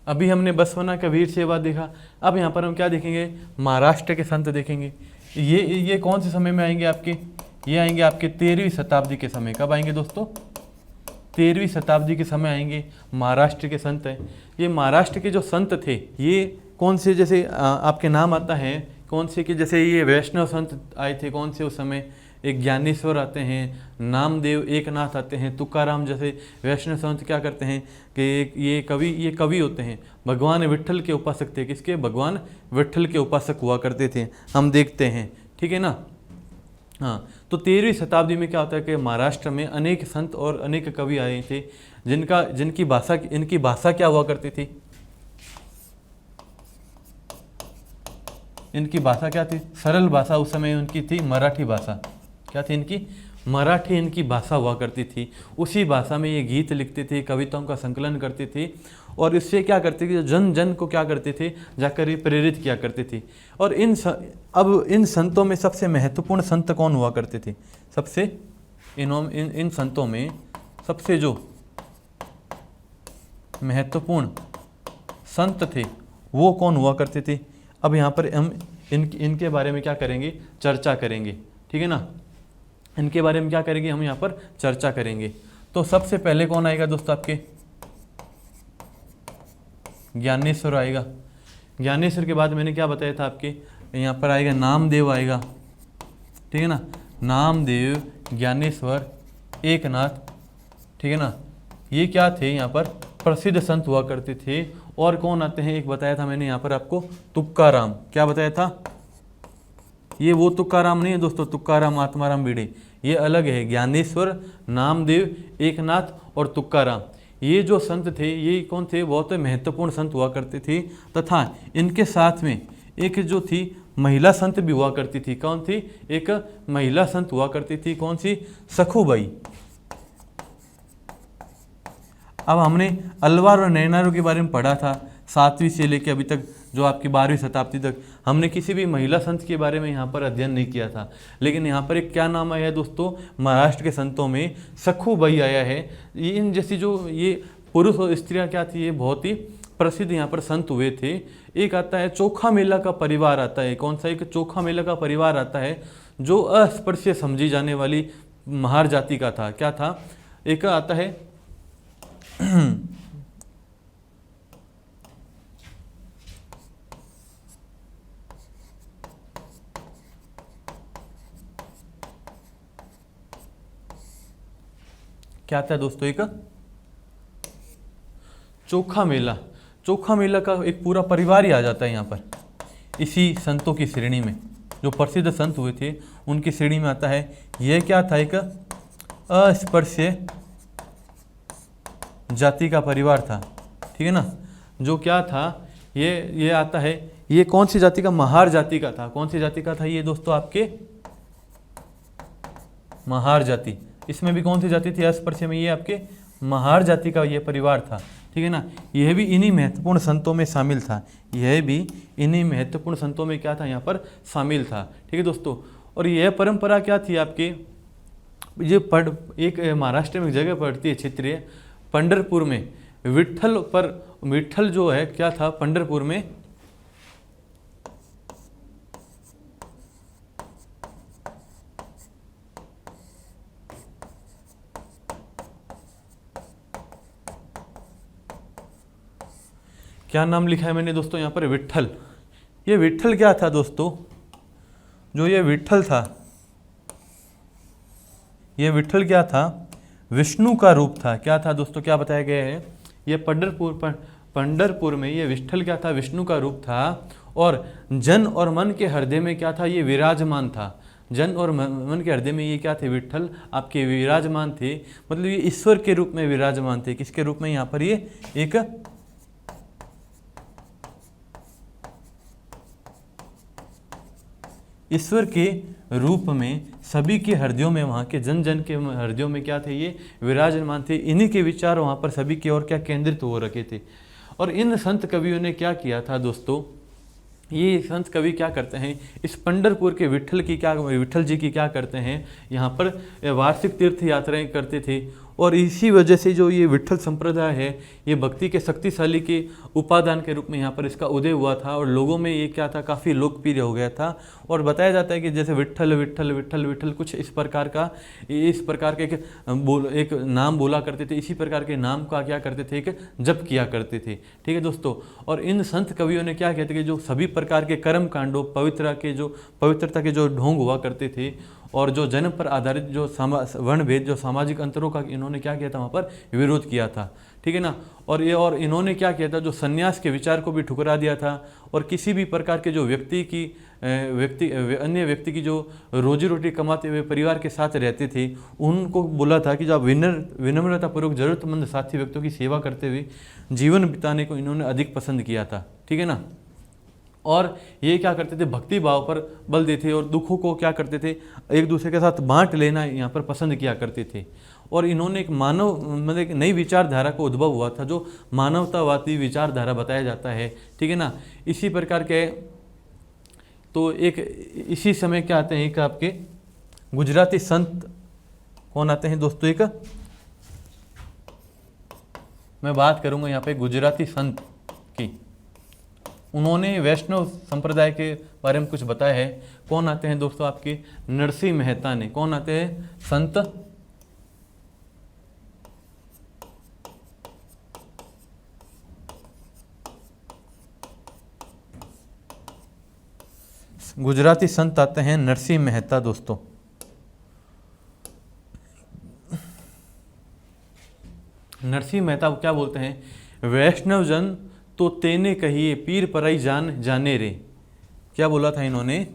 अभी हमने बसवना का वीर सेवा देखा। अब यहाँ पर हम क्या देखेंगे, महाराष्ट्र के संत देखेंगे। ये कौन से समय में आएंगे आपके, ये आएंगे आपके 13वीं शताब्दी के समय। कब आएंगे दोस्तों, 13वीं शताब्दी के समय आएंगे। महाराष्ट्र के संत हैं। ये महाराष्ट्र के जो संत थे ये कौन से, जैसे आपके नाम आता है कौन से कि जैसे ये वैष्णव संत आए थे कौन से उस समय, एक ज्ञानेश्वर आते हैं, नामदेव, एकनाथ आते हैं, तुकाराम जैसे वैष्णव संत क्या करते हैं कि ये कवि होते हैं, भगवान विट्ठल के उपासक थे। किसके, भगवान विट्ठल के उपासक हुआ करते थे, हम देखते हैं, ठीक है ना। हाँ, तो 13वीं शताब्दी में क्या होता है कि महाराष्ट्र में अनेक संत और अनेक कवि आए थे इनकी भाषा क्या हुआ करती थी, इनकी भाषा क्या थी, सरल भाषा उस समय उनकी थी मराठी भाषा। क्या थी इनकी, मराठी इनकी भाषा हुआ करती थी। उसी भाषा में ये गीत लिखते थे, कविताओं का संकलन करते थे और इससे क्या करते थे, जन जन को क्या करते थे, जाकर ये प्रेरित किया करते थे। और अब इन संतों में सबसे महत्वपूर्ण संत कौन हुआ करते थे, सबसे इन संतों में सबसे जो महत्वपूर्ण संत थे वो कौन हुआ करते थे। अब यहाँ पर हम इनके बारे में क्या करेंगे, चर्चा करेंगे, ठीक है ना। इनके बारे में क्या करेंगे, हम यहाँ पर चर्चा करेंगे। तो सबसे पहले कौन आएगा दोस्तों, आपके ज्ञानेश्वर आएगा। ज्ञानेश्वर के बाद मैंने क्या बताया था आपके, यहाँ पर आएगा नामदेव आएगा, ठीक है ना। नामदेव, ज्ञानेश्वर, एकनाथ, ठीक है ना। ये क्या थे, यहाँ पर प्रसिद्ध संत हुआ करते थे। और कौन आते हैं, एक बताया था मैंने यहाँ पर आपको, तुकाराम। क्या बताया था, ये वो तुकाराम नहीं है दोस्तों, तुकाराम आत्माराम भिड़े, ये अलग है। ज्ञानेश्वर, नामदेव, एकनाथ और तुकाराम, ये जो संत थे ये कौन थे, बहुत महत्वपूर्ण संत हुआ करते थे। तथा इनके साथ में एक जो थी महिला संत भी हुआ करती थी। कौन थी, एक महिला संत हुआ करती थी, कौन सी, सखुबाई। अब हमने अलवार और नैनारों के बारे में पढ़ा था 7वीं से लेकर अभी तक, जो आपकी 12वीं शताब्दी तक हमने किसी भी महिला संत के बारे में यहाँ पर अध्ययन नहीं किया था। लेकिन यहाँ पर एक क्या नाम आया है दोस्तों, महाराष्ट्र के संतों में सखुबाई आया है। इन जैसी जो ये पुरुष और स्त्रियाँ क्या थी, ये बहुत ही प्रसिद्ध यहाँ पर संत हुए थे। एक आता है चोखा मेला का परिवार आता है। कौन सा, एक चोखा मेला का परिवार आता है जो अस्पृश्य समझी जाने वाली महार जाति का था। क्या था, एक आता है क्या आता है दोस्तों, एक चोखा मेला। चोखा मेला का एक पूरा परिवार ही आ जाता है यहाँ पर, इसी संतों की श्रेणी में। जो प्रसिद्ध संत हुए थे उनकी श्रेणी में आता है। यह क्या था, एक अस्पृश्य जाति का परिवार था, ठीक है ना। जो क्या था, ये आता है, ये कौन सी जाति का, महार जाति का था। कौन सी जाति का था ये दोस्तों, आपके महार जाति। इसमें भी कौन सी जाति थी, अस्पृश्य में, ये आपके महार जाति का ये परिवार था, ठीक है ना। यह भी इन्हीं महत्वपूर्ण संतों में शामिल था। यह भी इन्हीं महत्वपूर्ण संतों में क्या था, यहाँ पर शामिल था, ठीक है दोस्तों। और यह परंपरा क्या थी आपके, ये एक महाराष्ट्र में एक जगह पड़ती है क्षेत्रीय, पंढरपुर में। विट्ठल जो है क्या था, पंढरपुर में क्या नाम लिखा है मैंने दोस्तों यहाँ पर, विट्ठल। ये विट्ठल क्या था दोस्तों, जो ये विट्ठल था, ये विट्ठल क्या था, विष्णु का रूप था। क्या था दोस्तों, क्या बताया गया है, ये पंढरपुर में ये विट्ठल क्या था, विष्णु का रूप था। और जन और मन के हृदय में क्या था, ये विराजमान था। जन और मन के हृदय में ये क्या थे, विट्ठल आपके विराजमान थे। मतलब ये ईश्वर के रूप में विराजमान थे। किसके रूप में, यहाँ पर ये एक ईश्वर के रूप में सभी के हृदयों में, वहाँ के जन जन के हृदयों में क्या थे, ये विराजमान थे। इन्हीं के विचार वहाँ पर सभी की ओर क्या केंद्रित हो रखे थे। और इन संत कवियों ने क्या किया था दोस्तों, ये संत कवि क्या करते हैं, इस पंढरपुर के विट्ठल जी की क्या करते हैं, यहाँ पर वार्षिक तीर्थ यात्राएं करते थे। और इसी वजह से जो ये विट्ठल संप्रदाय है ये भक्ति के शक्तिशाली के उपादान के रूप में यहाँ पर इसका उदय हुआ था और लोगों में ये क्या था, काफ़ी लोकप्रिय हो गया था। और बताया जाता है कि जैसे विट्ठल विट्ठल विट्ठल विट्ठल कुछ इस प्रकार का एक नाम बोला करते थे, इसी प्रकार के नाम का क्या करते थे, एक जप किया करते थे। ठीक है दोस्तों। और इन संत कवियों ने क्या कहते कि जो सभी प्रकार के कर्म कांडों पवित्रता के जो ढोंग हुआ करते थे और जो जन्म पर आधारित जो वर्ण भेद जो सामाजिक अंतरों का इन्होंने क्या किया था, वहाँ पर विरोध किया था। ठीक है ना। और इन्होंने क्या किया था, जो सन्यास के विचार को भी ठुकरा दिया था और किसी भी प्रकार के जो अन्य व्यक्ति की जो रोजी रोटी कमाते हुए परिवार के साथ रहते थे उनको बोला था कि जो आप विनम्रतापूर्वक ज़रूरतमंद साथी व्यक्तियों की सेवा करते हुए जीवन बिताने को इन्होंने अधिक पसंद किया था। ठीक है ना। और ये क्या करते थे, भक्ति भाव पर बल देते और दुखों को क्या करते थे, एक दूसरे के साथ बांट लेना यहाँ पर पसंद किया करते थे। और इन्होंने एक मतलब एक नई विचारधारा को उद्भव हुआ था जो मानवतावादी विचारधारा बताया जाता है। ठीक है ना। इसी प्रकार के तो एक इसी समय क्या आते हैं, एक आपके गुजराती संत कौन आते हैं दोस्तों, एक मैं बात करूंगा यहाँ पे गुजराती संत की। उन्होंने वैष्णव संप्रदाय के बारे में कुछ बताया है। कौन आते हैं दोस्तों, आपके नरसिंह मेहता ने। कौन आते हैं, संत गुजराती संत आते हैं नरसिंह मेहता दोस्तों। नरसिंह मेहता क्या बोलते हैं, वैष्णव जन तो तेने कहिए पीर पराई जान जाने रे। क्या बोला था इन्होंने,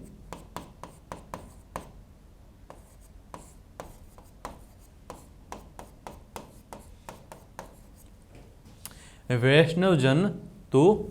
वैष्णव जन तो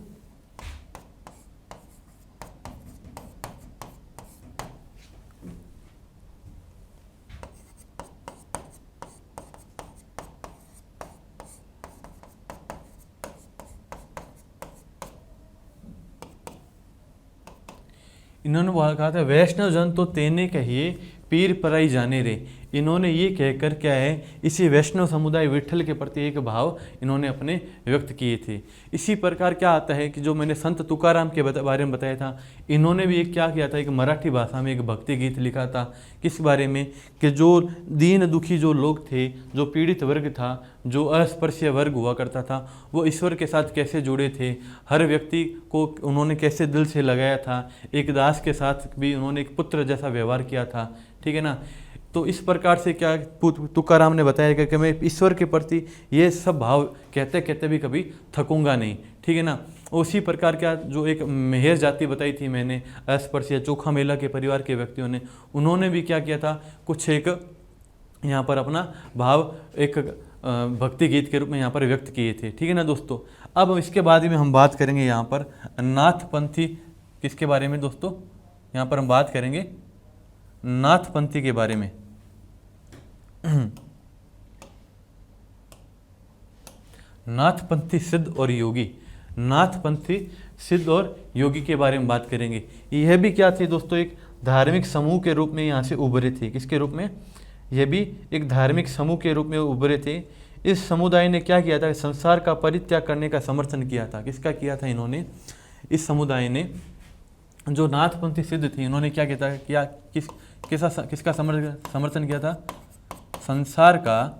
इन्होंने कहा था वैष्णव जन तो तेने कहिए पीर पराई जाने रे। इन्होंने ये कहकर क्या है, इसी वैष्णव समुदाय विट्ठल के प्रति एक भाव इन्होंने अपने व्यक्त किए थे। इसी प्रकार क्या आता है कि जो मैंने संत तुकाराम के बारे में बताया था, इन्होंने भी एक क्या किया था, एक मराठी भाषा में एक भक्ति गीत लिखा था। किस बारे में कि जो दीन दुखी जो लोग थे, जो पीड़ित वर्ग था, जो अस्पृश्य वर्ग हुआ करता था, वो ईश्वर के साथ कैसे जुड़े थे, हर व्यक्ति को उन्होंने कैसे दिल से लगाया था, एक दास के साथ भी उन्होंने एक पुत्र जैसा व्यवहार किया था। ठीक है ना। तो इस प्रकार से क्या तुकाराम ने बताया कि मैं ईश्वर के प्रति ये सब भाव कहते कहते भी कभी थकूंगा नहीं। ठीक है ना। उसी प्रकार क्या जो एक मेहर जाति बताई थी मैंने, अस्पृश्य चोखा मेला के परिवार के व्यक्तियों ने, उन्होंने भी क्या किया था, कुछ एक यहाँ पर अपना भाव एक भक्ति गीत के रूप में यहाँ पर व्यक्त किए थे। ठीक है ना दोस्तों। अब इसके बाद में हम बात करेंगे यहाँ पर नाथपंथी किसके बारे में दोस्तों, यहाँ पर हम बात करेंगे नाथपंथी के बारे में। नाथपंथी सिद्ध और योगी, नाथपंथी सिद्ध और योगी के बारे में बात करेंगे। यह भी क्या थे दोस्तों, एक धार्मिक समूह के रूप में यहाँ से उभरे थे। किसके रूप में, यह भी एक धार्मिक समूह के रूप में उभरे थे। इस समुदाय ने क्या किया था, संसार का परित्याग करने का समर्थन किया था। किसका किया था इन्होंने, इस समुदाय ने जो नाथपंथी सिद्ध थे, इन्होंने क्या किया, किसका समर्थन किया था, संसार का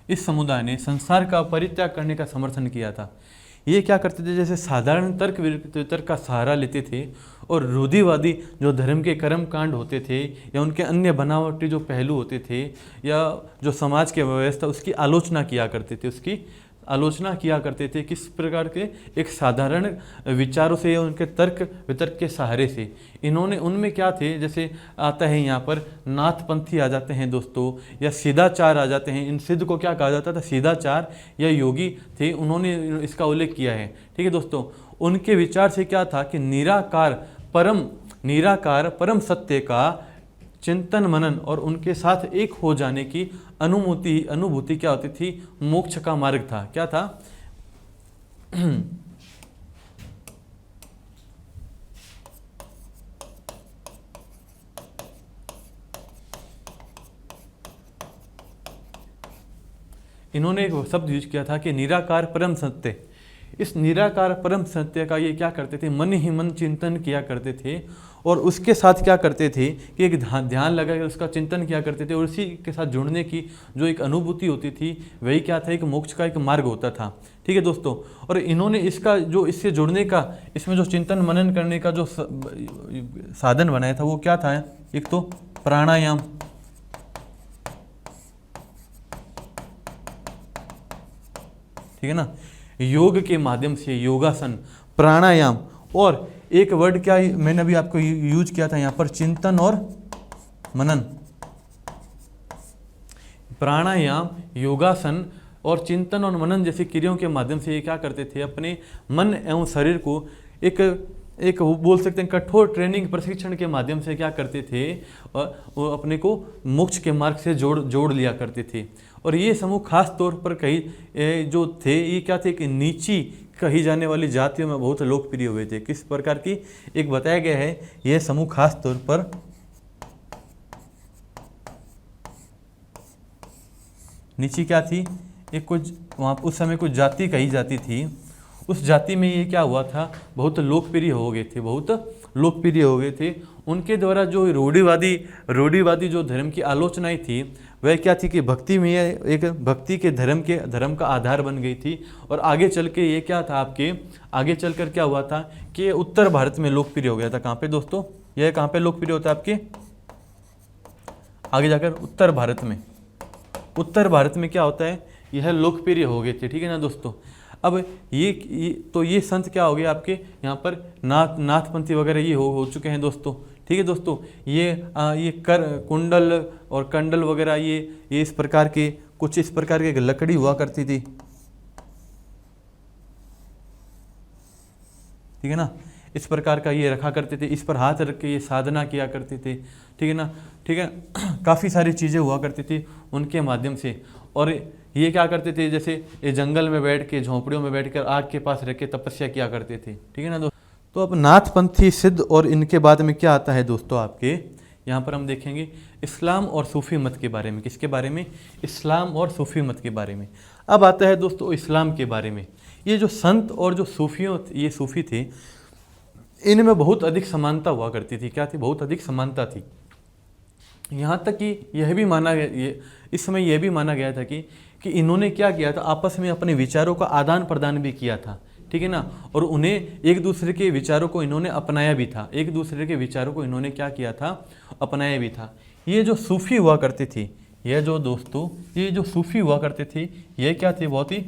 इस समुदाय ने संसार का परित्याग करने का समर्थन किया था। ये क्या करते थे, जैसे साधारण तर्क वितर्क का सहारा लेते थे और रूढ़िवादी जो धर्म के कर्म कांड होते थे या उनके अन्य बनावटी जो पहलू होते थे या जो समाज की व्यवस्था उसकी आलोचना किया करते थे। किस प्रकार के, एक साधारण विचारों से या उनके तर्क वितर्क के सहारे से। इन्होंने उनमें क्या थे, जैसे आता है यहाँ पर नाथपंथी आ जाते हैं दोस्तों, या सिद्धाचार आ जाते हैं। इन सिद्ध को क्या कहा जाता था, सिद्धाचार या योगी थे, उन्होंने इसका उल्लेख किया है। ठीक है दोस्तों। उनके विचार से क्या था कि निराकार परम सत्य का चिंतन मनन और उनके साथ एक हो जाने की अनुभूति क्या होती थी, मोक्ष का मार्ग था। क्या था? इन्होंने एक शब्द यूज किया था कि निराकार परम सत्य। इस निराकार परम सत्य का ये क्या करते थे, मन ही मन चिंतन किया करते थे, और उसके साथ क्या करते थे कि एक ध्यान लगा कर उसका चिंतन किया करते थे, और उसी के साथ जुड़ने की जो एक अनुभूति होती थी वही क्या था, एक मोक्ष का एक मार्ग होता था। ठीक है दोस्तों, और इन्होंने इसका जो इससे जुड़ने का, इसमें जो चिंतन मनन करने का जो साधन बनाया था वो क्या था, एक तो प्राणायाम, ठीक है ना, योग के माध्यम से योगासन, प्राणायाम, और एक वर्ड क्या मैंने अभी आपको यूज किया था यहाँ पर, चिंतन और मनन। प्राणायाम, योगासन और चिंतन और मनन जैसी क्रियाओं के माध्यम से ये क्या करते थे, अपने मन एवं शरीर को एक बोल सकते हैं कठोर ट्रेनिंग प्रशिक्षण के माध्यम से क्या करते थे, वो अपने को मोक्ष के मार्ग से जोड़ लिया करते थे। और ये समूह खास तौर पर कई जो थे, ये क्या थे कि नीची कही जाने वाली जातियों में बहुत लोकप्रिय हुए थे। किस प्रकार की, एक बताया गया है, यह समूह खास तौर पर नीची क्या थी, एक कुछ वहाँ उस समय कुछ जाति कही जाती थी, उस जाति में ये क्या हुआ था, बहुत लोकप्रिय हो गए थे, बहुत लोकप्रिय हो गए थे। उनके द्वारा जो रूढ़िवादी जो धर्म की आलोचनाएं थी वह क्या थी कि भक्ति में एक भक्ति के धर्म का आधार बन गई थी। और आगे चल के ये क्या था, आपके आगे चलकर क्या हुआ था कि उत्तर भारत में लोकप्रिय हो गया था। कहाँ पे दोस्तों, यह कहाँ पे लोकप्रिय होता है आपके, आगे जाकर उत्तर भारत में क्या होता है, यह लोकप्रिय हो गए थे। ठीक है ना दोस्तों। अब ये संत क्या हो गए आपके यहाँ पर, नाथपंथी वगैरह ये हो चुके हैं दोस्तों। ठीक है दोस्तों, ये कुंडल और कंडल वगैरह ये इस प्रकार के कुछ इस प्रकार की लकड़ी हुआ करती थी। ठीक है ना, इस प्रकार का ये रखा करते थे, इस पर हाथ रख के ये साधना किया करते थे। ठीक है ना, ठीक है, काफ़ी सारी चीज़ें हुआ करती थी उनके माध्यम से। और ये क्या करते थे, जैसे ये जंगल में बैठ के, झोंपड़ियों में बैठकर आग के पास रह के तपस्या किया करते थे। ठीक है ना दोस्तों। तो अब नाथपंथी, सिद्ध और इनके बाद में क्या आता है दोस्तों, आपके यहाँ पर हम देखेंगे इस्लाम और सूफी मत के बारे में। किसके बारे में, इस्लाम और सूफी मत के बारे में। अब आता है दोस्तों इस्लाम के बारे में। ये जो संत और जो ये सूफी थे, इनमें बहुत अधिक समानता हुआ करती थी। क्या थी, बहुत अधिक समानता थी। यहाँ तक कि यह भी माना गया, इस समय यह भी माना गया था कि इन्होंने क्या किया था, आपस में अपने विचारों का आदान प्रदान भी किया था। ठीक है ना, और उन्हें एक दूसरे के विचारों को इन्होंने अपनाया भी था। एक दूसरे के विचारों को इन्होंने क्या किया था, अपनाया भी था। ये जो सूफी हुआ करते थे, ये जो दोस्तों ये जो सूफी हुआ करते थे, ये क्या थे, बहुत ही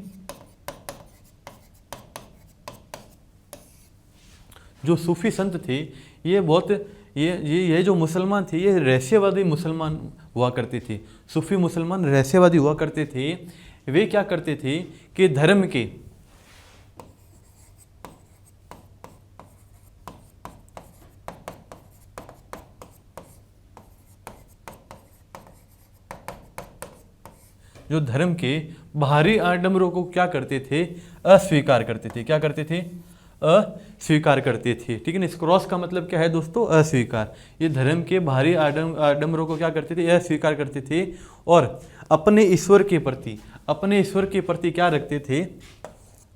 जो सूफी संत थे, ये बहुत ये जो मुसलमान थे, ये रहस्यवादी मुसलमान हुआ करते थे। सूफी मुसलमान रहस्यवादी हुआ करते थे। वे क्या करते थे कि धर्म के बाहरी आडंबरों को क्या करते थे, अस्वीकार करते थे। क्या करते थे, अस्वीकार करते थे। ठीक है ना, इस क्रॉस का मतलब क्या है दोस्तों, अस्वीकार। ये धर्म के बाहरी आडंबरों को क्या करते थे, अस्वीकार करते थे। और अपने ईश्वर के प्रति क्या रखते थे,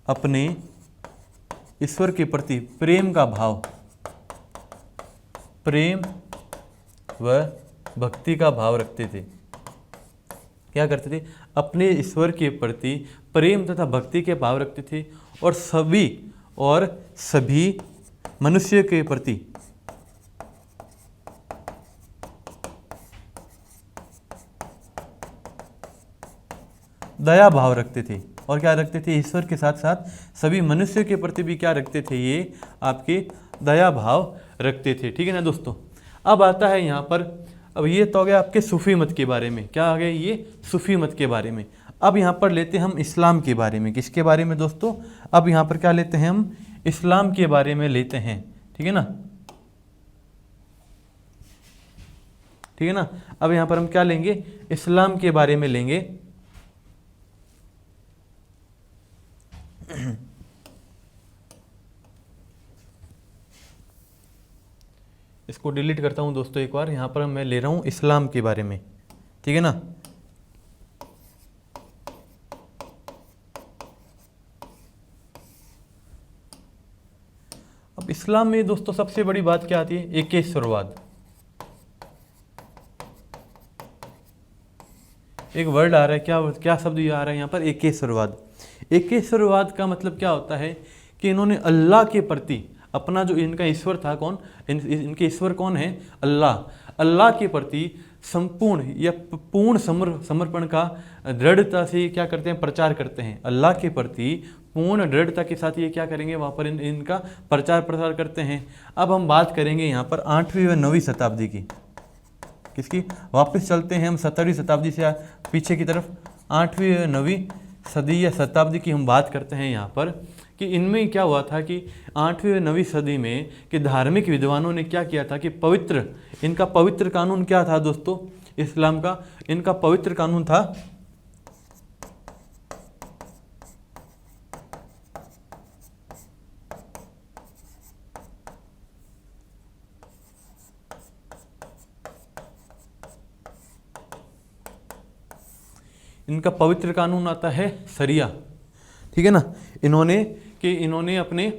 अपने ईश्वर के प्रति प्रेम का भाव, प्रेम व भक्ति का भाव रखते थे। क्या करते थे, अपने ईश्वर के प्रति प्रेम तथा भक्ति के भाव रखते थे। और सभी मनुष्य के प्रति दया भाव रखते थे। और क्या रखते थे, ईश्वर के साथ साथ सभी मनुष्य के प्रति भी क्या रखते थे, ये आपके दया भाव रखते थे। ठीक है ना दोस्तों। अब आता है यहाँ पर, अब ये तो हो गया आपके सूफी मत के बारे में। क्या आ गया, ये सूफी मत के बारे में। अब यहाँ पर लेते हैं हम इस्लाम के बारे में। किसके बारे में दोस्तों, अब यहाँ पर क्या लेते हैं हम, इस्लाम के बारे में लेते हैं। ठीक है ना, ठीक है ना। अब यहाँ पर हम क्या लेंगे, इस्लाम के बारे में लेंगे। इसको डिलीट करता हूँ दोस्तों एक बार। यहाँ पर मैं ले रहा हूँ इस्लाम के बारे में, ठीक है ना। अब इस्लाम में दोस्तों सबसे बड़ी बात क्या आती है, एकेश्वरवाद। एक वर्ड आ रहा है, क्या क्या शब्द ये आ रहा है यहाँ पर, एकेश्वरवाद। एकेश्वरवाद का मतलब क्या होता है कि इन्होंने अल्लाह के प्रति अपना जो इनका ईश्वर था, कौन इनके ईश्वर कौन है, अल्लाह, अल्लाह के प्रति संपूर्ण या पूर्ण समर्पण का दृढ़ता से क्या करते हैं, प्रचार करते हैं। अल्लाह के प्रति पूर्ण दृढ़ता के साथ ये क्या करेंगे, वहाँ पर इनका प्रचार प्रसार करते हैं। अब हम बात करेंगे यहाँ पर 8वीं व 9वीं शताब्दी की, किसकी, वापस चलते हैं हम 17वीं शताब्दी से पीछे की तरफ, 8वीं व 9वीं सदी या शताब्दी की हम बात करते हैं यहाँ पर, कि इनमें क्या हुआ था कि 8वीं व 9वीं सदी में कि धार्मिक विद्वानों ने क्या किया था कि पवित्र, इनका पवित्र कानून क्या था दोस्तों, इस्लाम का इनका पवित्र कानून था इनका पवित्र कानून आता है शरिया, ठीक है ना। इन्होंने अपने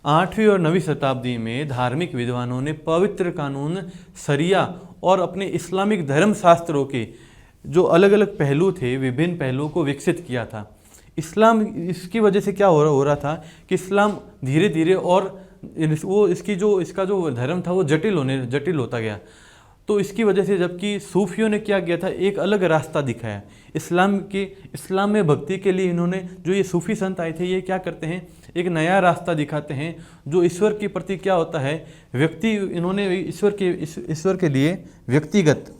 8वीं और 9वीं शताब्दी में धार्मिक विद्वानों ने पवित्र कानून शरिया और अपने इस्लामिक धर्मशास्त्रों के जो अलग अलग पहलू थे, विभिन्न पहलुओं को विकसित किया था। इस्लाम, इसकी वजह से क्या हो रहा था कि इस्लाम धीरे धीरे और इसका जो धर्म था वो जटिल होता गया। तो इसकी वजह से, जबकि सूफियों ने क्या किया था, एक अलग रास्ता दिखाया इस्लाम में भक्ति के लिए। इन्होंने, जो ये सूफी संत आए थे, ये क्या करते हैं, एक नया रास्ता दिखाते हैं जो ईश्वर के प्रति क्या होता है, इन्होंने ईश्वर के लिए व्यक्तिगत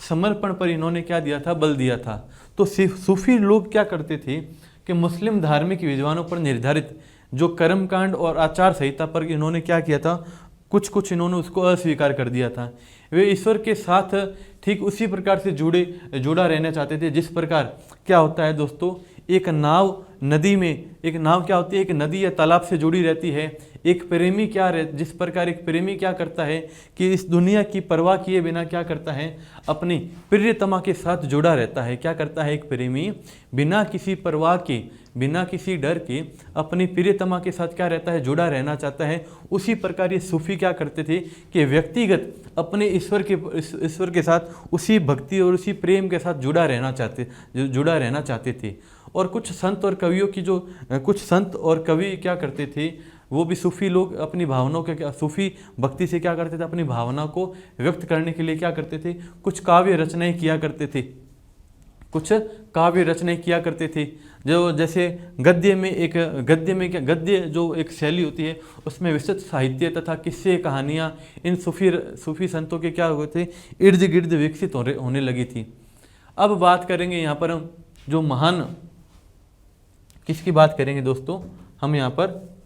समर्पण पर इन्होंने क्या दिया था, बल दिया था। तो सूफी लोग क्या करते थे कि मुस्लिम धार्मिक विद्वानों पर निर्धारित जो कर्मकांड और आचार संहिता पर इन्होंने क्या किया था, कुछ इन्होंने उसको अस्वीकार कर दिया था। वे ईश्वर के साथ ठीक उसी प्रकार से जुड़ा रहना चाहते थे जिस प्रकार क्या होता है दोस्तों, एक नाव क्या होती है, एक नदी या तालाब से जुड़ी रहती है। जिस प्रकार एक प्रेमी क्या करता है कि इस दुनिया की परवाह किए बिना क्या करता है, अपनी प्रियतमा के साथ जुड़ा रहता है। क्या करता है एक प्रेमी, बिना किसी परवाह के, बिना किसी डर के अपनी प्रियतमा के साथ क्या रहता है, जुड़ा रहना चाहता है। उसी प्रकार ये सूफी क्या करते थे कि व्यक्तिगत अपने ईश्वर के साथ उसी भक्ति और उसी प्रेम के साथ जुड़ा रहना चाहते थे। और कुछ संत और कवि क्या करते थे, वो भी सूफी लोग अपनी भावनाओं के, सूफी भक्ति से क्या करते थे, अपनी भावना को व्यक्त करने के लिए क्या करते थे, कुछ काव्य रचनाएं किया करते थे। जो जैसे गद्य जो एक शैली होती है, उसमें विस्तृत साहित्य तथा किस्से कहानियाँ इन सूफी संतों के क्या हुए थे, इर्द गिर्द विकसित होने लगी थी। अब बात करेंगे यहाँ पर हम जो महान, किसकी बात करेंगे दोस्तों, हम यहाँ पर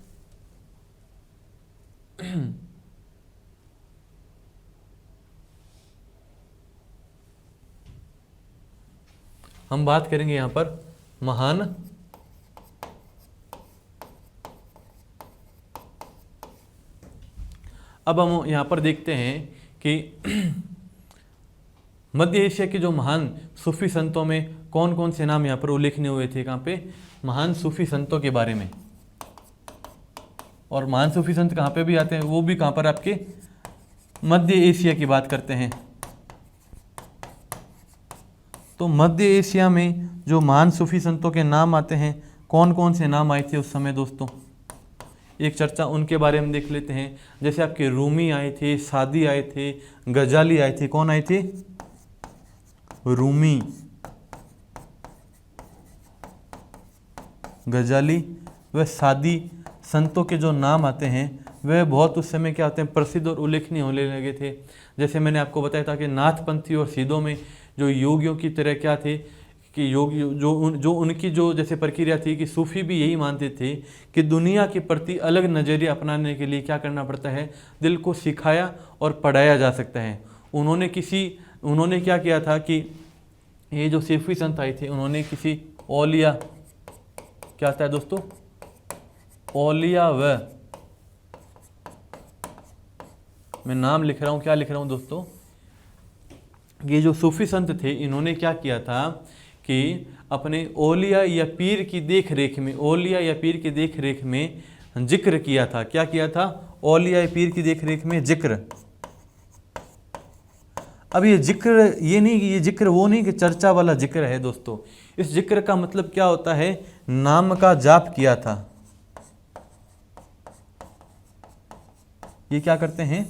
हम बात करेंगे यहाँ पर महान अब हम यहाँ पर देखते हैं कि मध्य एशिया के जो महान सूफी संतों में कौन कौन से नाम यहाँ पर उल्लेखनीय हुए थे, कहाँ पे, महान सूफी संतों के बारे में। और महान सूफी संत कहाँ पे भी आते हैं, वो भी कहाँ पर, आपके मध्य एशिया की बात करते हैं। तो मध्य एशिया में जो महान सूफी संतों के नाम आते हैं, कौन कौन से नाम आए थे उस समय दोस्तों, एक चर्चा उनके बारे में देख लेते हैं। जैसे आपके रूमी आए थे, सादी आए थे, गजाली आए थे। कौन आए थे, रूमी, गजाली व सादी संतों के जो नाम आते हैं वह बहुत उस समय क्या होते हैं, प्रसिद्ध और उल्लेखनीय होने लगे थे। जैसे मैंने आपको बताया था कि नाथपंथी और सीधों में जो योगियों की तरह क्या थे, कि योग जो उनकी जो जैसे प्रक्रिया थी कि सूफी भी यही मानते थे कि दुनिया के प्रति अलग नज़रिया अपनाने के लिए क्या करना पड़ता है, दिल को सिखाया और पढ़ाया जा सकता है। उन्होंने क्या किया था कि ये जो सूफी संत आए थे, उन्होंने किसी औलिया, क्या था दोस्तों, औलिया व, मैं नाम लिख रहा हूँ, क्या लिख रहा हूँ दोस्तों, ये जो सूफी संत थे इन्होंने क्या किया था कि अपने औलिया या पीर की देख रेख में, औलिया या पीर की देख रेख में जिक्र किया था। क्या किया था? औलिया या पीर की देख रेख में जिक्र। अब ये जिक्र ये नहीं कि ये जिक्र वो नहीं कि चर्चा वाला जिक्र है दोस्तों। इस जिक्र का मतलब क्या होता है? नाम का जाप किया था। ये क्या करते हैं?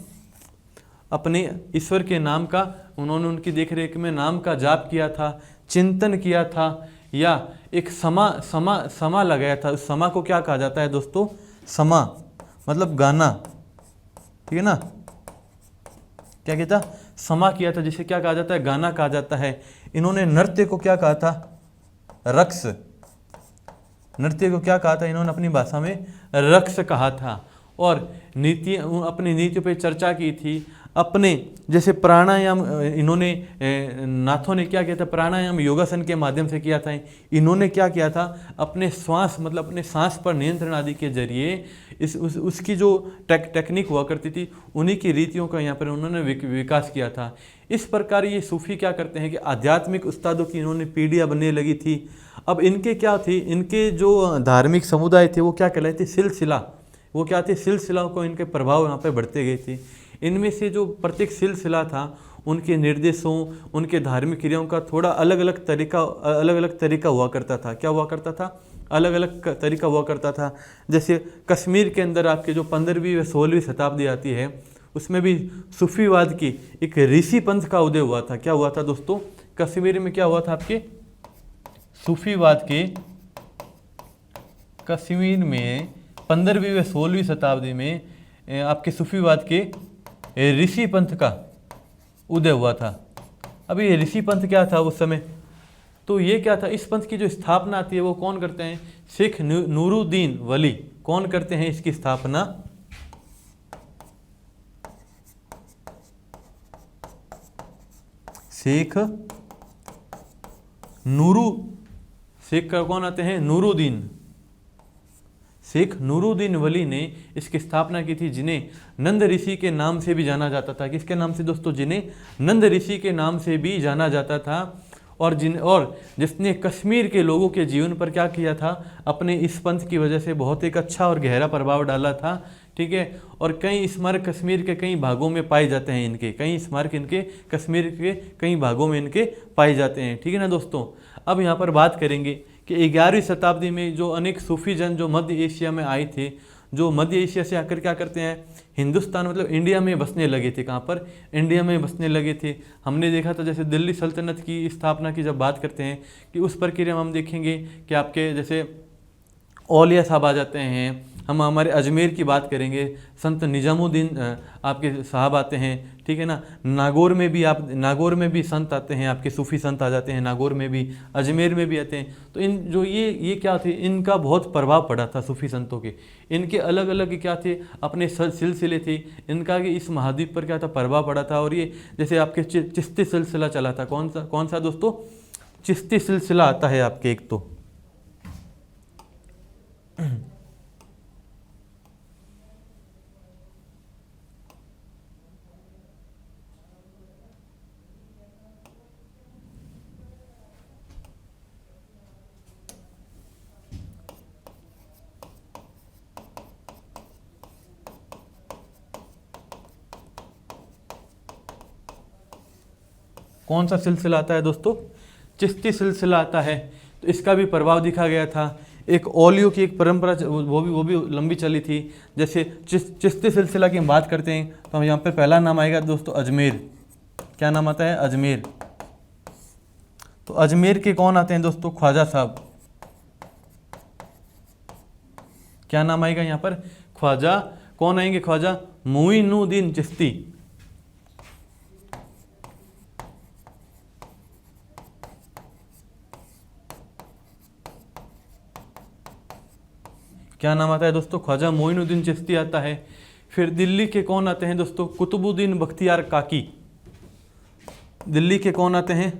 अपने ईश्वर के नाम का, उन्होंने उनकी देखरेख में नाम का जाप किया था, चिंतन किया था, या एक समा लगाया था। उस समा को क्या कहा जाता है दोस्तों? समा मतलब गाना, ठीक है ना। क्या कहता? समा किया था, जिसे क्या कहा जाता है? गाना कहा जाता है। इन्होंने नृत्य को क्या कहा था? रक्स। नृत्य को क्या कहा था इन्होंने अपनी भाषा में? रक्स कहा था। और अपनी नीतियों पे चर्चा की थी। अपने जैसे प्राणायाम इन्होंने नाथों ने क्या किया था? प्राणायाम योगासन के माध्यम से किया था। इन्होंने क्या किया था? अपने श्वास मतलब अपने सांस पर नियंत्रण आदि के जरिए उसकी जो टेक्निक हुआ करती थी, उन्हीं की रीतियों का यहाँ पर उन्होंने विकास किया था। इस प्रकार ये सूफी क्या करते हैं कि आध्यात्मिक उस्तादों की इन्होंने पीढ़ियाँ बनने लगी थी। अब इनके क्या थी? इनके जो धार्मिक समुदाय थे वो क्या कहलाते थे? सिलसिला। वो क्या थे? सिलसिलाओं को इनके प्रभाव यहाँ पे बढ़ते गए थे। इनमें से जो प्रत्येक सिलसिला था, उनके निर्देशों, उनके धार्मिक क्रियाओं का थोड़ा अलग अलग तरीका हुआ करता था। क्या हुआ करता था? अलग अलग तरीका हुआ करता था। जैसे कश्मीर के अंदर आपके जो 15वीं व 16वीं शताब्दी आती है, उसमें भी सूफीवाद की एक ऋषि पंथ का उदय हुआ था। क्या हुआ था दोस्तों? कश्मीर में क्या हुआ था आपके? सूफीवाद के कश्मीर में 15वीं व 16वीं शताब्दी में आपके सूफीवाद के ऋषि पंथ का उदय हुआ था। अब ये ऋषि पंथ क्या था उस समय? तो ये क्या था? इस पंथ की जो स्थापना आती है वो कौन करते हैं? शेख नूरुद्दीन वली। कौन करते हैं इसकी स्थापना? शेख का कौन आते हैं? नूरुद्दीन। शेख नूरुद्दीन वली ने इसकी स्थापना की थी, जिन्हें नंद ऋषि के नाम से भी जाना जाता था। किसके नाम से दोस्तों? जिन्हें नंद ऋषि के नाम से भी जाना जाता था। और जिसने कश्मीर के लोगों के जीवन पर क्या किया था? अपने इस पंथ की वजह से बहुत एक अच्छा और गहरा प्रभाव डाला था। ठीक है। और कई स्मारक कश्मीर के कई भागों में पाए जाते हैं। इनके कई स्मारक इनके कश्मीर के कई भागों में इनके पाए जाते हैं। ठीक है ना दोस्तों। अब यहाँ पर बात करेंगे कि 11वीं शताब्दी में जो अनेक सूफी जन जो मध्य एशिया में आए थे, जो मध्य एशिया से आकर क्या करते हैं? हिंदुस्तान मतलब इंडिया में बसने लगे थे। कहाँ पर? इंडिया में बसने लगे थे। हमने देखा था जैसे दिल्ली सल्तनत की स्थापना की जब बात करते हैं कि उस प्रक्रिया में हम देखेंगे कि आपके जैसे औलिया साहब आ जाते हैं। हम हमारे अजमेर की बात करेंगे, संत निजामुद्दीन आपके साहब आते हैं। ठीक है ना। नागौर में भी संत आते हैं, आपके सूफी संत आ जाते हैं नागौर में भी, अजमेर में भी आते हैं। तो इन जो ये क्या थे? इनका बहुत प्रभाव पड़ा था सूफी संतों के। इनके अलग अलग क्या थे? अपने सिलसिले थे इनका, कि इस महाद्वीप पर क्या था? प्रभाव पड़ा था। और ये जैसे आपके चिश्ती सिलसिला चला था। कौन सा दोस्तों? चिश्ती सिलसिला आता है आपके एक तो। कौन सा सिलसिला आता है दोस्तों? चिश्ती सिलसिला आता है। तो इसका भी प्रभाव दिखा गया था। एक औलियों की एक परंपरा वो भी लंबी चली थी। जैसे चिश्ती सिलसिला की हम बात करते हैं तो हम यहाँ पर पहला नाम आएगा दोस्तों अजमेर। क्या नाम आता है? अजमेर। तो अजमेर के कौन आते हैं दोस्तों? ख्वाजा साहब। क्या नाम आएगा यहाँ पर? ख्वाजा। कौन आएंगे? ख्वाजा मुइनुद्दीन चिश्ती। क्या नाम आता है दोस्तों? ख्वाजा मोइनुद्दीन चिश्ती आता है। फिर दिल्ली के कौन आते हैं दोस्तों? कुतुबुद्दीन बख्तियार काकी। दिल्ली के कौन आते हैं?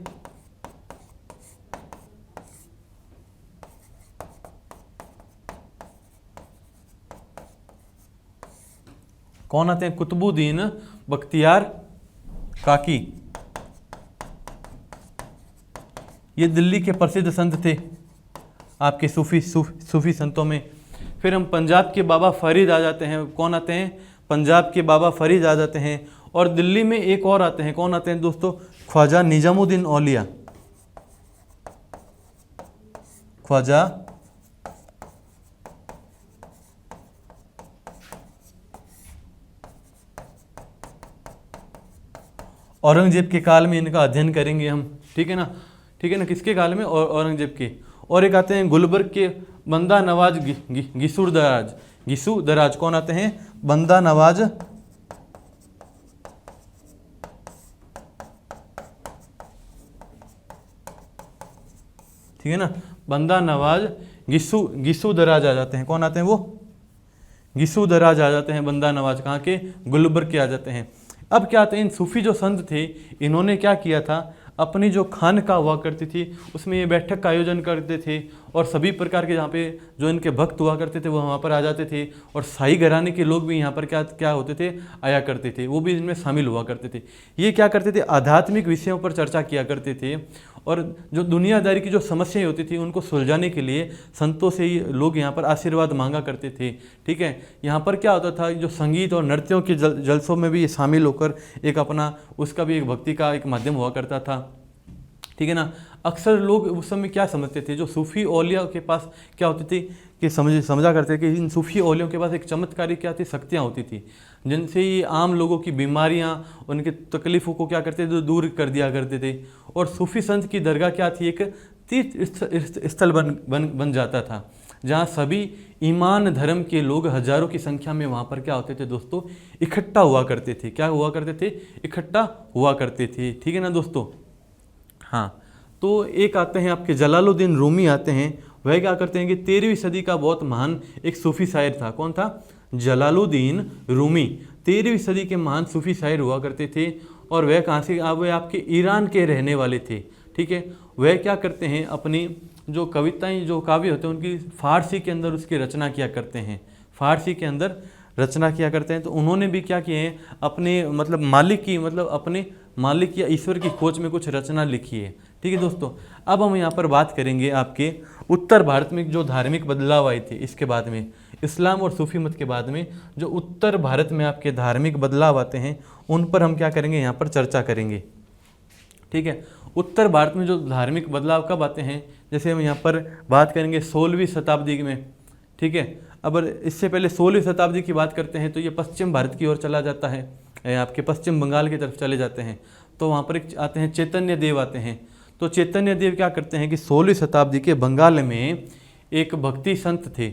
कौन आते हैं? कुतुबुद्दीन बख्तियार काकी। ये दिल्ली के प्रसिद्ध संत थे आपके सूफी संतों में। फिर हम पंजाब के बाबा फरीद आ जाते हैं। कौन आते हैं? पंजाब के बाबा फरीद आ जाते हैं। और दिल्ली में एक और आते हैं। कौन आते हैं दोस्तों? ख्वाजा निजामुद्दीन औलिया। ख्वाजा औरंगजेब के काल में इनका अध्ययन करेंगे हम, ठीक है ना, ठीक है ना। किसके काल में? औरंगजेब के। और एक आते हैं गुलबर्ग के बंदा नवाज गिसुर दराज। कौन आते हैं? बंदा नवाज ठीक है ना, बंदा नवाज गिसु दराज आ जाते हैं। कौन आते हैं वो? गिसु दराज आ जाते हैं। बंदा नवाज कहाँ के? गुलबर्ग के आ जाते हैं। अब क्या आते हैं, इन सूफी जो संत थे इन्होंने क्या किया था, अपनी जो खानका हुआ करती थी उसमें ये बैठक का आयोजन करते थे और सभी प्रकार के जहाँ पे जो इनके भक्त हुआ करते थे वो वहाँ पर आ जाते थे। और शाही घराने के लोग भी यहाँ पर क्या होते थे, आया करते थे, वो भी इनमें शामिल हुआ करते थे। ये क्या करते थे, आध्यात्मिक विषयों पर चर्चा किया करते थे और जो दुनियादारी की जो समस्याएं होती थी उनको सुलझाने के लिए संतों से ही लोग यहाँ पर आशीर्वाद मांगा करते थे। ठीक है, यहाँ पर क्या होता था, जो संगीत और नृत्यों के जलसों में भी ये शामिल होकर एक अपना उसका भी एक भक्ति का एक माध्यम हुआ करता था। ठीक है ना। अक्सर लोग उस समय क्या समझते थे, जो सूफ़ी औलिया के पास क्या होती थी कि समझा करते कि इन सूफ़ी औलियों के पास एक चमत्कारी क्या थी, शक्तियाँ होती थी जिनसे ये आम लोगों की बीमारियाँ, उनके तकलीफ़ों को क्या करते थे, दूर कर दिया करते थे। और सूफ़ी संत की दरगाह क्या थी, एक तीर्थ स्थल बन जाता था जहाँ सभी ईमान धर्म के लोग हजारों की संख्या में वहाँ पर क्या होते थे दोस्तों, इकट्ठा हुआ करते थे। क्या हुआ करते थे, इकट्ठा हुआ करते थे। ठीक है ना दोस्तों। हाँ, तो एक आते हैं आपके जलालुद्दीन रूमी आते हैं। वह क्या करते हैं कि 13वीं सदी का बहुत महान एक सूफी शायर था। कौन था? जलालुद्दीन रूमी 13वीं सदी के महान सूफी शायर हुआ करते थे। और वह कहाँ से, वह आपके ईरान के रहने वाले थे। ठीक है, वह क्या करते हैं, अपनी जो कविताएं, जो काव्य होते हैं उनकी फारसी के अंदर उसकी रचना किया करते हैं, फारसी के अंदर रचना किया करते हैं। तो उन्होंने भी क्या किए हैं, अपने मतलब अपने मालिक या ईश्वर की खोज में कुछ रचना लिखी है। ठीक है दोस्तों। अब हम यहाँ पर बात करेंगे आपके उत्तर भारत में जो धार्मिक बदलाव आए थे, इसके बाद में इस्लाम और सूफी मत के बाद में जो उत्तर भारत में आपके धार्मिक बदलाव आते हैं उन पर हम क्या करेंगे, यहाँ पर चर्चा करेंगे। ठीक है, उत्तर भारत में जो धार्मिक बदलाव कब आते हैं, जैसे हम यहाँ पर बात करेंगे 16वीं शताब्दी में। ठीक है, अब इससे पहले 16वीं शताब्दी की बात करते हैं तो ये पश्चिम भारत की ओर चला जाता है, आपके पश्चिम बंगाल की तरफ चले जाते हैं। तो वहाँ पर एक आते हैं चैतन्य देव आते हैं। तो चैतन्य देव क्या करते हैं कि 16वीं शताब्दी के बंगाल में एक भक्ति संत थे।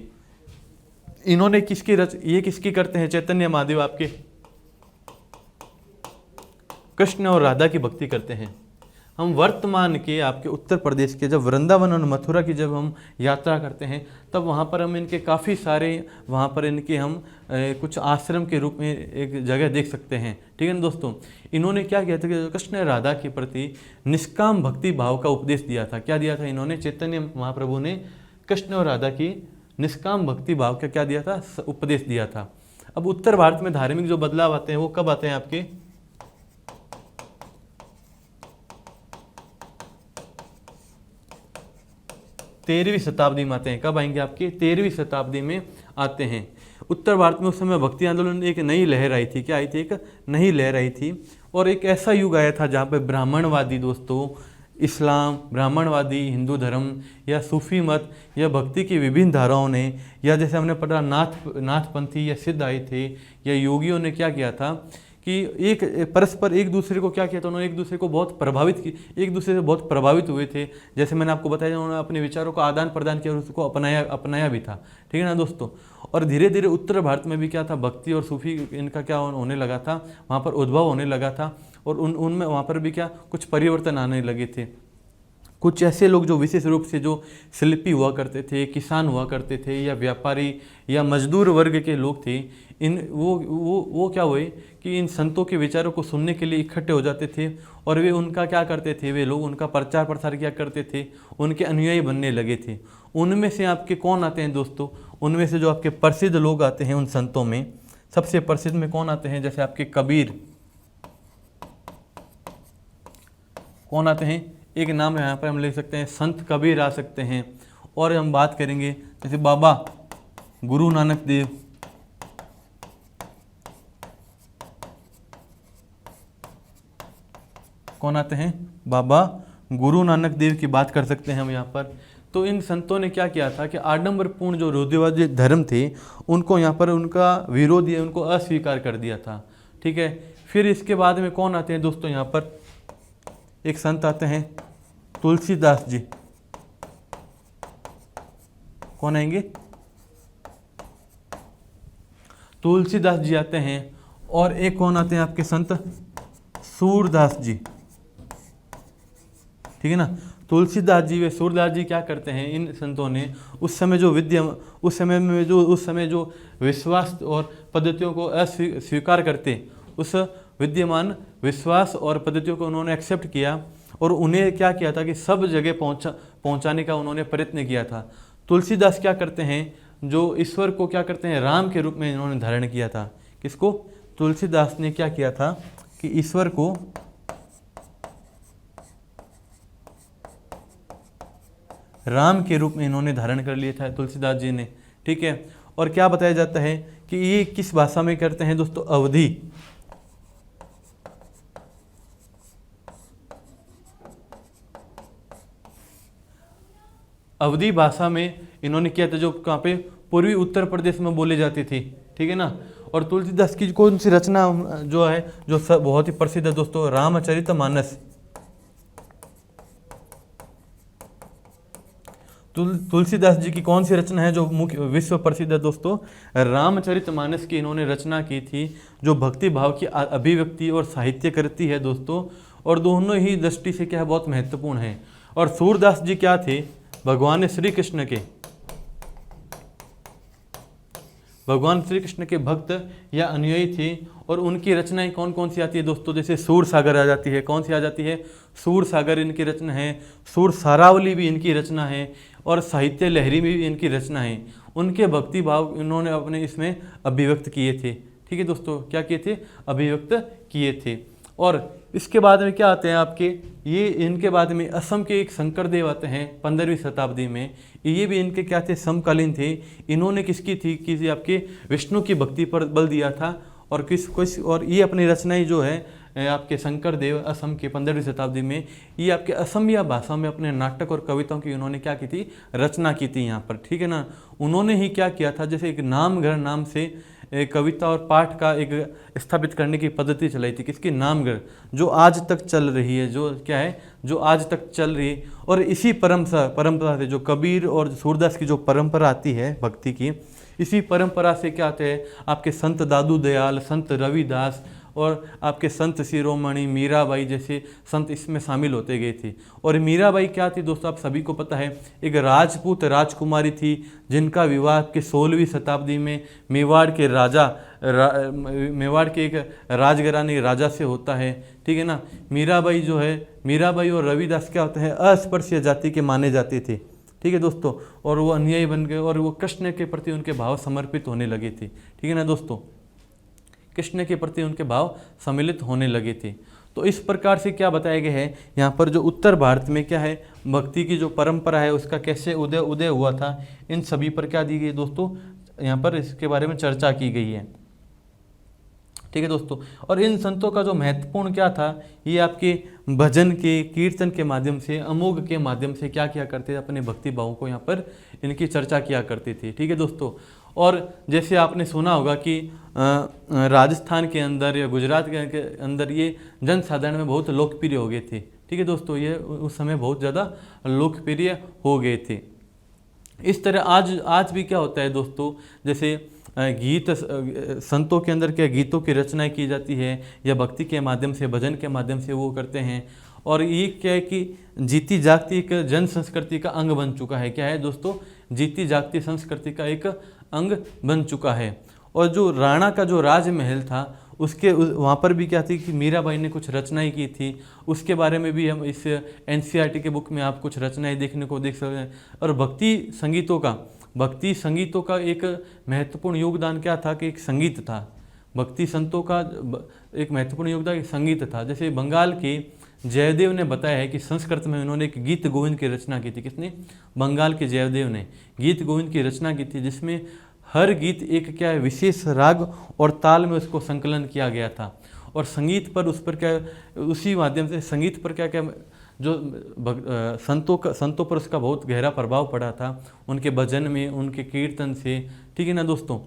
इन्होंने ये किसकी करते हैं, चैतन्य महादेव आपके कृष्ण और राधा की भक्ति करते हैं। हम वर्तमान के आपके उत्तर प्रदेश के जब वृंदावन और मथुरा की जब हम यात्रा करते हैं तब वहाँ पर हम इनके काफ़ी सारे वहाँ पर इनके हम कुछ आश्रम के रूप में एक जगह देख सकते हैं। ठीक है ना दोस्तों। इन्होंने क्या किया था कि कृष्ण राधा के प्रति निष्काम भक्ति भाव का उपदेश दिया था। क्या दिया था इन्होंने, चैतन्य महाप्रभु ने कृष्ण और राधा की निष्काम भक्ति भाव का क्या दिया था, उपदेश दिया था। अब उत्तर भारत में धार्मिक जो बदलाव आते हैं वो कब आते हैं आपके 13वीं शताब्दी में आते हैं। कब आएंगे आपके 13वीं शताब्दी में आते हैं। उत्तर भारत में उस समय भक्ति आंदोलन एक नई लहर आई थी। क्या आई थी, एक नई लहर आई थी और एक ऐसा युग आया था जहाँ पे ब्राह्मणवादी दोस्तों, इस्लाम, ब्राह्मणवादी, हिंदू धर्म या सूफी मत या भक्ति की विभिन्न धाराओं ने, या जैसे हमने पढ़ा नाथपंथी या सिद्ध आए थे या योगियों ने क्या किया था कि एक परस्पर एक दूसरे को क्या किया था, उन्होंने एक दूसरे को बहुत एक दूसरे से बहुत प्रभावित हुए थे। जैसे मैंने आपको बताया, उन्होंने अपने विचारों का आदान प्रदान किया और उसको अपनाया भी था। ठीक है ना दोस्तों। और धीरे धीरे उत्तर भारत में भी क्या था, भक्ति और सूफी इनका क्या होने लगा था, वहाँ पर उद्भव होने लगा था और उनमें वहाँ पर भी क्या कुछ परिवर्तन आने लगे थे। कुछ ऐसे लोग जो विशेष रूप से जो शिल्पी हुआ करते थे, किसान हुआ करते थे, या व्यापारी या मजदूर वर्ग के लोग थे, इन वो क्या हुए कि इन संतों के विचारों को सुनने के लिए इकट्ठे हो जाते थे, और वे उनका क्या करते थे, वे लोग उनका प्रचार प्रसार क्या करते थे, उनके अनुयायी बनने लगे थे। उनमें से आपके कौन आते हैं दोस्तों, उनमें से जो आपके प्रसिद्ध लोग आते हैं उन संतों में, सबसे प्रसिद्ध में कौन आते हैं, जैसे आपके कबीर, कौन आते हैं, एक नाम यहाँ पर हम ले सकते हैं, संत कबीर आ सकते हैं। और हम बात करेंगे जैसे बाबा गुरु नानक देव, कौन आते हैं, बाबा गुरु नानक देव की बात कर सकते हैं हम यहाँ पर। तो इन संतों ने क्या किया था कि आडंबरपूर्ण जो रूढ़िवादी धर्म थे उनको यहाँ पर उनका विरोध या उनको अस्वीकार कर दिया था। ठीक है, फिर इसके बाद में कौन आते हैं दोस्तों, यहाँ पर एक संत आते हैं तुलसीदास जी, कौन आएंगे, तुलसीदास जी आते हैं। और एक कौन आते हैं आपके संत, सूरदास जी, ठीक है ना। तुलसीदास जी व सूरदास जी क्या करते हैं, इन संतों ने उस समय जो विश्वास और पद्धतियों को अस्वीकार करते, उस विद्यमान विश्वास और पद्धतियों को उन्होंने एक्सेप्ट किया, और उन्हें क्या किया था कि सब जगह पहुंचाने का उन्होंने प्रयत्न किया था। तुलसीदास क्या करते हैं, जो ईश्वर को क्या करते हैं, राम के रूप में इन्होंने धारण किया था। किसको, तुलसीदास ने क्या किया था कि ईश्वर को राम के रूप में इन्होंने धारण कर लिया था तुलसीदास जी ने। ठीक है, और क्या बताया जाता है कि ये किस भाषा में करते हैं दोस्तों, अवधी, अवधी भाषा में इन्होंने किया था, जो कहाँ पे, पूर्वी उत्तर प्रदेश में बोली जाती थी। ठीक है ना। और तुलसीदास की कौन सी रचना जो है, जो बहुत ही प्रसिद्ध है दोस्तों, रामचरितमानस। तुलसीदास जी की कौन सी रचना है जो मुख्य विश्व प्रसिद्ध है दोस्तों, रामचरितमानस की इन्होंने रचना की थी, जो भक्ति भाव की अभिव्यक्ति और साहित्य करती है दोस्तों, और दोनों ही दृष्टि से क्या है, बहुत महत्वपूर्ण है। और सूरदास जी क्या थे, भगवान श्री कृष्ण के भक्त या अनुयायी थे। और उनकी रचनाएं कौन कौन सी आती है दोस्तों, जैसे सूर सागर आ जाती है, कौन सी आ जाती है, सूर सागर इनकी रचना है, सूर सारावली भी इनकी रचना है, और साहित्य लहरी में भी इनकी रचना है। उनके भक्ति भाव इन्होंने अपने इसमें अभिव्यक्त किए थे। ठीक है दोस्तों, क्या किए थे, अभिव्यक्त किए थे। और इसके बाद में क्या आते हैं आपके, ये इनके बाद में असम के एक शंकरदेव आते हैं 15वीं शताब्दी में। ये भी इनके क्या थे, समकालीन थे। इन्होंने किसकी थी, किसी आपके विष्णु की भक्ति पर बल दिया था। और और ये अपनी रचनाएं जो है आपके शंकरदेव असम के 15वीं शताब्दी में, ये आपके असमिया भाषा में अपने नाटक और कविताओं की उन्होंने क्या की थी, रचना की थी यहाँ पर। ठीक है ना। उन्होंने ही क्या किया था, जैसे एक नामघर नाम से कविता और पाठ का एक स्थापित करने की पद्धति चलाई थी, किसकी, नामघर, जो आज तक चल रही है, जो क्या है, जो आज तक चल रही है। और इसी परंपरा से जो कबीर और सूरदास की जो परंपरा आती है भक्ति की, इसी परंपरा से क्या आते हैं आपके संत दादू दयाल, संत रविदास और आपके संत शिरोमणि मीराबाई जैसे संत इसमें शामिल होते गए थे। और मीराबाई क्या थी दोस्तों, आप सभी को पता है, एक राजपूत राजकुमारी थी, जिनका विवाह के 16वीं शताब्दी में मेवाड़ के एक राजघराने राजा से होता है। ठीक है ना। मीराबाई जो है, मीराबाई और रविदास क्या होते हैं, अस्पृश्य जाति के माने जाते थे। ठीक है दोस्तों, और वो अनुयायी बन गए, और वो कृष्ण के प्रति उनके भाव समर्पित होने लगे थे। ठीक है ना दोस्तों, कृष्ण के प्रति उनके भाव सम्मिलित होने लगे थे। तो इस प्रकार से क्या बताया गया है यहाँ पर, जो उत्तर भारत में क्या है, भक्ति की जो परंपरा है उसका कैसे उदय हुआ था, इन सभी पर क्या दी गई दोस्तों, यहाँ पर इसके बारे में चर्चा की गई है। ठीक है दोस्तों, और इन संतों का जो महत्वपूर्ण क्या था, ये आपके भजन के, कीर्तन के माध्यम से, अमोघ के माध्यम से क्या किया करते थे, अपने भक्ति भावों को यहाँ पर इनकी चर्चा किया करते थे। ठीक है दोस्तों, और जैसे आपने सुना होगा कि राजस्थान के अंदर या गुजरात के अंदर ये जन साधारण में बहुत लोकप्रिय हो गए थे। ठीक है दोस्तों, ये उस समय बहुत ज़्यादा लोकप्रिय हो गए थे। इस तरह आज भी क्या होता है दोस्तों, जैसे गीत, संतों के अंदर क्या गीतों की रचनाएं की जाती है, या भक्ति के माध्यम से, भजन के माध्यम से वो करते हैं। और ये क्या है कि जीती जागती एक जन संस्कृति का अंग बन चुका है। क्या है दोस्तों? जीती जागती संस्कृति का एक अंग बन चुका है। और जो राणा का जो राजमहल था उसके वहाँ पर भी क्या थी कि मीराबाई ने कुछ रचनाएं की थी, उसके बारे में भी हम इस एनसीईआरटी के बुक में आप कुछ रचनाएं देखने को देख सकते हैं। और भक्ति संगीतों का एक महत्वपूर्ण योगदान क्या था कि एक संगीत था। भक्ति संतों का एक महत्वपूर्ण योगदान एक संगीत था। जैसे बंगाल के जयदेव ने बताया है कि संस्कृत में उन्होंने एक गीत गोविंद की रचना की थी। किसने? बंगाल के जयदेव ने गीत गोविंद की रचना की थी, जिसमें हर गीत एक क्या है विशेष राग और ताल में उसको संकलन किया गया था। और संगीत पर उस पर क्या उसी माध्यम से संगीत पर क्या क्या जो संतों पर उसका बहुत गहरा प्रभाव पड़ा था, उनके भजन में, उनके कीर्तन से, ठीक है ना दोस्तों।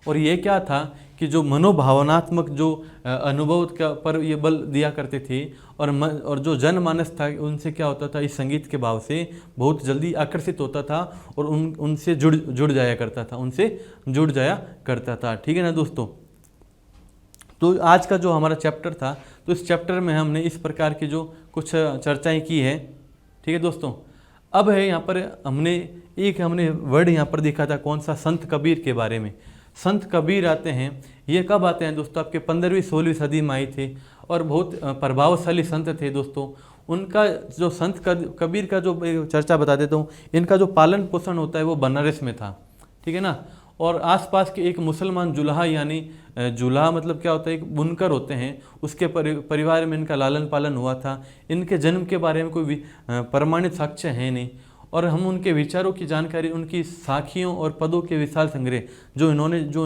और ये क्या था कि जो मनोभावनात्मक जो अनुभव का पर ये बल दिया करते थे, और जो जनमानस था उनसे क्या होता था, इस संगीत के भाव से बहुत जल्दी आकर्षित होता था और उनसे जुड़ जाया करता था। ठीक है ना दोस्तों। तो आज का जो हमारा चैप्टर था, तो इस चैप्टर में हमने इस प्रकार की जो कुछ चर्चाएं की है। ठीक है दोस्तों। अब है यहाँ पर हमने वर्ड यहाँ पर देखा था, कौन सा? संत कबीर के बारे में। संत कबीर आते हैं, ये कब आते हैं दोस्तों? आपके 15वीं-16वीं सदी में आए थे और बहुत प्रभावशाली संत थे दोस्तों। उनका जो संत कबीर का जो चर्चा बता देता हूँ, इनका जो पालन पोषण होता है वो बनारस में था। ठीक है ना। और आसपास के एक मुसलमान जुल्हा, यानी जुल्हा मतलब क्या होता है? एक बुनकर होते हैं, उसके परिवार में इनका लालन पालन हुआ था। इनके जन्म के बारे में कोई प्रमाणित साक्ष्य है नहीं। और हम उनके विचारों की जानकारी उनकी साखियों और पदों के विशाल संग्रह जो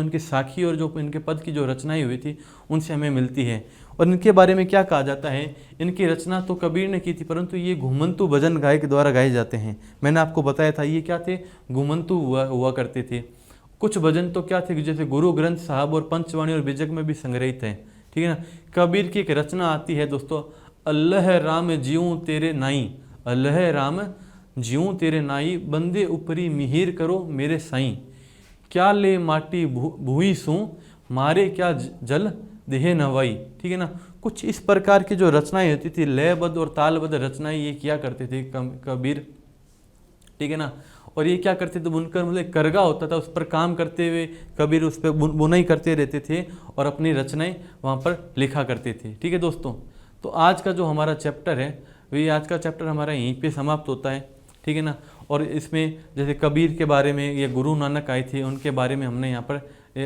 इनकी साखी और जो इनके पद की जो रचनाएं हुई थी उनसे हमें मिलती है। और इनके बारे में क्या कहा जाता है? इनकी रचना तो कबीर ने की थी, परंतु ये घुमंतु भजन गायक द्वारा गाए जाते हैं। मैंने आपको बताया था ये क्या थे? घुमंतु हुआ करते थे। कुछ भजन तो क्या थे, जैसे गुरु ग्रंथ साहब और पंचवाणी और बिजक में भी संग्रहित हैं। ठीक है ना। कबीर की एक रचना आती है दोस्तों, अल्लाह राम ज्यूं तेरे नाई, अल्लाह राम ज्यूं तेरे नाई, बंदे ऊपरी मिहिर करो मेरे साईं, क्या ले माटी भूई सूं, मारे क्या जल देह नवाई। ठीक है ना। कुछ इस प्रकार की जो रचनाएं होती थी, लयबद्ध और तालबद्ध रचनाएं ये किया करते थे कबीर। ठीक है ना। और ये क्या करते थे? बुनकर मतलब करगा होता था, उस पर काम करते हुए कबीर उस पर बुनाई करते रहते थे और अपनी रचनाएं वहाँ पर लिखा करते थे। ठीक है दोस्तों। तो आज का जो हमारा चैप्टर है, वही आज का चैप्टर हमारा यहीं पे समाप्त होता है। ठीक है ना। और इसमें जैसे कबीर के बारे में या गुरु नानक आए थे उनके बारे में हमने यहाँ पर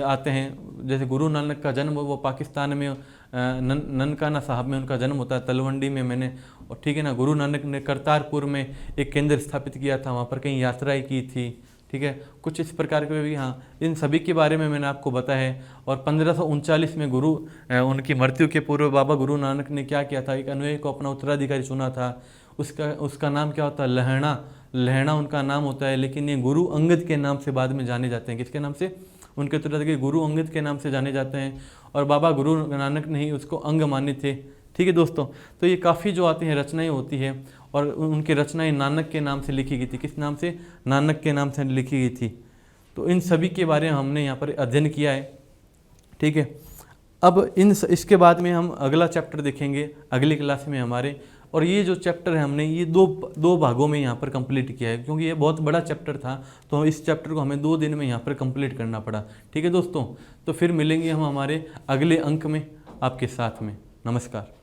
आते हैं। जैसे गुरु नानक का जन्म वो पाकिस्तान में ननकाना साहब में उनका जन्म होता है, तलवंडी में मैंने। और ठीक है ना। गुरु नानक ने करतारपुर में एक केंद्र स्थापित किया था, वहाँ पर कई यात्राएं की थी। ठीक है। कुछ इस प्रकार के भी, हाँ, इन सभी के बारे में मैंने आपको बताया है। और 1539 में उनकी मृत्यु के पूर्व बाबा गुरु नानक ने क्या किया था? एक अनुयायी को अपना उत्तराधिकारी चुना था। उसका नाम क्या होता है? लहणा उनका नाम होता है। लेकिन ये गुरु अंगद के नाम से बाद में जाने जाते हैं। किसके नाम से? उनके उत्तराधिकारी गुरु अंगद के नाम से जाने जाते हैं। और बाबा गुरु नानक ने ही उसको अंग माने थे। ठीक है दोस्तों। तो ये काफ़ी जो आती हैं रचनाएं होती है, और उनकी रचनाएं नानक के नाम से लिखी गई थी। किस नाम से? नानक के नाम से लिखी गई थी। तो इन सभी के बारे में हमने यहाँ पर अध्ययन किया है। ठीक है। अब इसके बाद में हम अगला चैप्टर देखेंगे अगली क्लास में हमारे। और ये जो चैप्टर है हमने ये दो भागों में यहाँ पर कंप्लीट किया है, क्योंकि ये बहुत बड़ा चैप्टर था। तो इस चैप्टर को हमें 2 दिन में यहाँ पर कंप्लीट करना पड़ा। ठीक है दोस्तों। तो फिर मिलेंगे हम हमारे अगले अंक में आपके साथ में। नमस्कार।